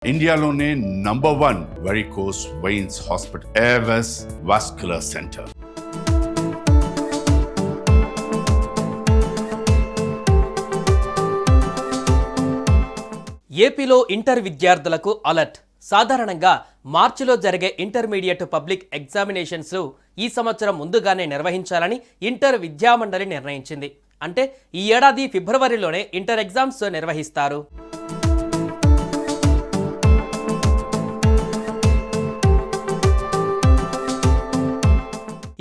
ఇండియాలోనే #1 varicose veins hospital Avis vascular centre. ఏపీలో inter విద్యార్థులకు అలర్ట్. సాధారణంగా మార్చిలో జరిగే ఇంటర్మీడియట్ పబ్లిక్ ఎగ్జామినేషన్స్ ఈ సంవత్సరం ముందుగానే నిర్వహించాలని ఇంటర్ విద్యామండలి నిర్ణయించింది. అంటే ఈ ఏడాది ఫిబ్రవరిలోనే ఇంటర్ ఎగ్జామ్స్ నిర్వహిస్తారు.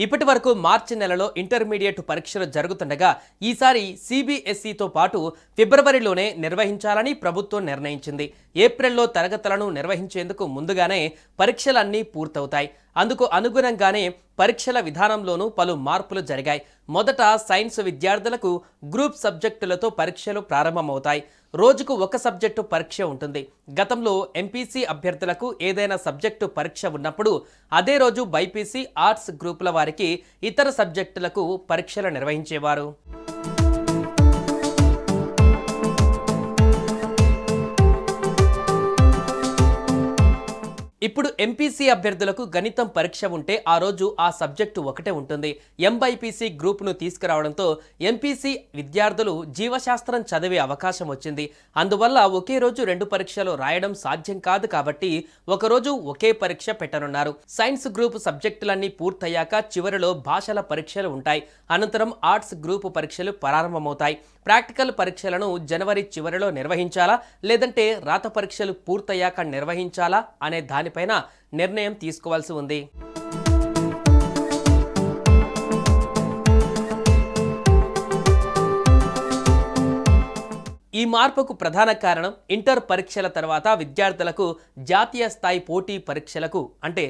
ఇప్పటి వరకు మార్చి నెలలో ఇంటర్మీడియట్ పరీక్షలు జరుగుతుండగా ఈసారి సిబిఎస్ఈతో పాటు ఫిబ్రవరిలోనే నిర్వహించాలని ప్రభుత్వం నిర్ణయించింది. ఏప్రిల్లో తరగతులను నిర్వహించేందుకు ముందుగానే పరీక్షలన్నీ పూర్తవుతాయి. అందుకు అనుగుణంగానే పరీక్షల విధానంలోనూ పలు మార్పులు జరిగాయి. మొదట సైన్స్ విద్యార్థులకు గ్రూప్ సబ్జెక్టులతో పరీక్షలు ప్రారంభమవుతాయి. రోజుకు ఒక సబ్జెక్టు పరీక్ష ఉంటుంది. గతంలో ఎంపీసీ అభ్యర్థులకు ఏదైనా సబ్జెక్టు పరీక్ష ఉన్నప్పుడు అదే రోజు బైపీసీ, ఆర్ట్స్ గ్రూపుల వారికి ఇతర సబ్జెక్టులకు పరీక్షలు నిర్వహించేవారు. ఇప్పుడు ఎంపీసీ అభ్యర్థులకు గణితం పరీక్ష ఉంటే ఆ రోజు ఆ సబ్జెక్టు ఒకటే ఉంటుంది. ఎంబైపీసీ గ్రూప్ను తీసుకురావడంతో ఎంపీసీ విద్యార్థులు జీవశాస్త్రం చదివే అవకాశం వచ్చింది. అందువల్ల ఒకే రోజు 2 పరీక్షలు రాయడం సాధ్యం కాదు కాబట్టి ఒకరోజు ఒకే పరీక్ష పెట్టనున్నారు. సైన్స్ గ్రూప్ సబ్జెక్టులన్నీ పూర్తయ్యాక చివరిలో భాషల పరీక్షలు ఉంటాయి. అనంతరం ఆర్ట్స్ గ్రూప్ పరీక్షలు ప్రారంభమవుతాయి. ప్రాక్టికల్ పరీక్షలను జనవరి చివరిలో నిర్వహించాలా లేదంటే రాత పరీక్షలు పూర్తయ్యాక నిర్వహించాలా అనే దానిపైన నిర్ణయం తీసుకోవాల్సి ఉంది. ఈ మార్పుకు ప్రధాన కారణం ఇంటర్ పరీక్షల తర్వాత విద్యార్థులకు జాతీయ స్థాయి పోటీ పరీక్షలకు అంటే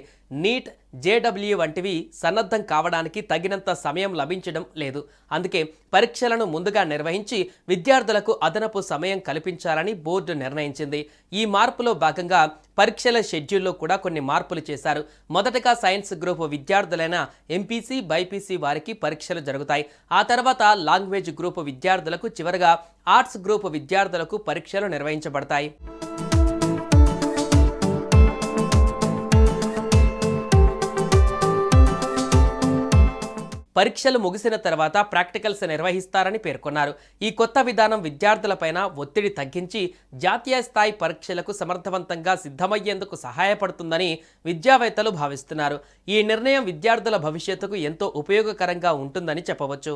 నీట్, జేడబ్ల్యూ వంటివి సన్నద్ధం కావడానికి తగినంత సమయం లభించడం లేదు. అందుకే పరీక్షలను ముందుగా నిర్వహించి విద్యార్థులకు అదనపు సమయం కల్పించాలని బోర్డు నిర్ణయించింది. ఈ మార్పులో భాగంగా పరీక్షల షెడ్యూల్లో కూడా కొన్ని మార్పులు చేశారు. మొదటగా సైన్స్ గ్రూప్ విద్యార్థులైన ఎంపీసీ, బైపీసీ వారికి పరీక్షలు జరుగుతాయి. ఆ తర్వాత లాంగ్వేజ్ గ్రూప్ విద్యార్థులకు, చివరగా ఆర్ట్స్ గ్రూప్ విద్యార్థులకు పరీక్షలు నిర్వహించబడతాయి. పరీక్షలు ముగిసిన తర్వాత ప్రాక్టికల్స్ నిర్వహిస్తారని పేర్కొన్నారు. ఈ కొత్త విధానం విద్యార్థులపైన ఒత్తిడి తగ్గించి జాతీయ స్థాయి పరీక్షలకు సమర్థవంతంగా సిద్ధమయ్యేందుకు సహాయపడుతుందని విద్యావేత్తలు భావిస్తున్నారు. ఈ నిర్ణయం విద్యార్థుల భవిష్యత్తుకు ఎంతో ఉపయోగకరంగా ఉంటుందని చెప్పవచ్చు.